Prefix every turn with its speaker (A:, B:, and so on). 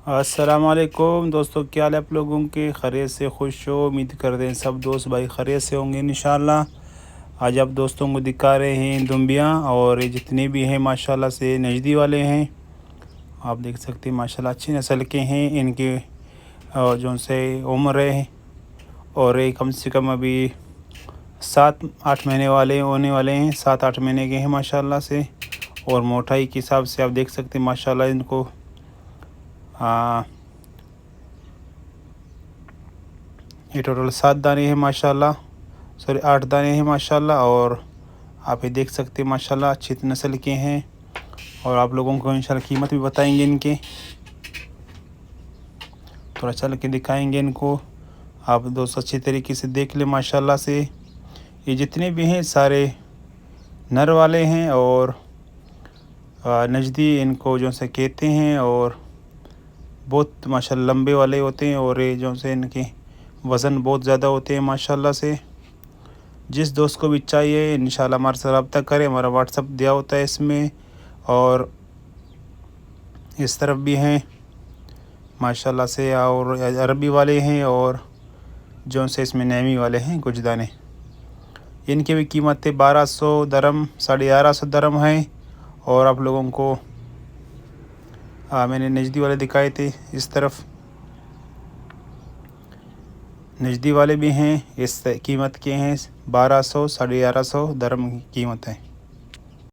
A: अस्सलामुअलैकुम दोस्तों, क्या हाल है आप लोगों के? खैरियत से खुश हो? उम्मीद करते हैं सब दोस्त भाई खैरियत से होंगे इंशाल्लाह। आज आप दोस्तों को दिखा रहे हैं दुम्बियाँ, और ये जितने भी हैं माशाल्लाह से नजदी वाले हैं। आप देख सकते हैं माशाल्लाह अच्छी नस्ल के हैं इनके। जो से उम्र है, और ये कम से कम अभी 7-8 महीने वाले होने वाले हैं, 7-8 महीने के हैं माशाल्लाह से। और मोटाई के हिसाब से आप देख सकते हैं माशाल्लाह इनको ये टोटल 7 दाने हैं माशाल्लाह, सॉरी 8 दाने हैं माशाल्लाह। और आप ये देख सकते हैं माशाल्लाह अच्छी नस्ल के हैं। और आप लोगों को इंशाल्लाह कीमत भी बताएंगे इनके, थोड़ा चल के दिखाएंगे इनको। आप दोस्त अच्छी तरीके से देख ले माशाल्लाह से। ये जितने भी हैं सारे नर वाले हैं, और नजदी इनको जो से कहते हैं। और बहुत माशाल्लाह लंबे वाले होते हैं, और ये जो से इनके वज़न बहुत ज़्यादा होते हैं माशाल्लाह से। जिस दोस्त को भी चाहिए इंशाल्लाह हमारे साथ रब्ता करें, हमारा व्हाट्सअप दिया होता है इसमें। और इस तरफ भी हैं माशाल्लाह से, और अरबी वाले हैं, और जो से इसमें नैमी वाले हैं कुछ दाने। इनकी भी कीमतें 1200 दरम 1150 दरम हैं। और आप लोगों को मैंने नजदी वाले दिखाए थे, इस तरफ नजदी वाले भी हैं। इस कीमत के हैं 1200 1150 दरम की कीमत है।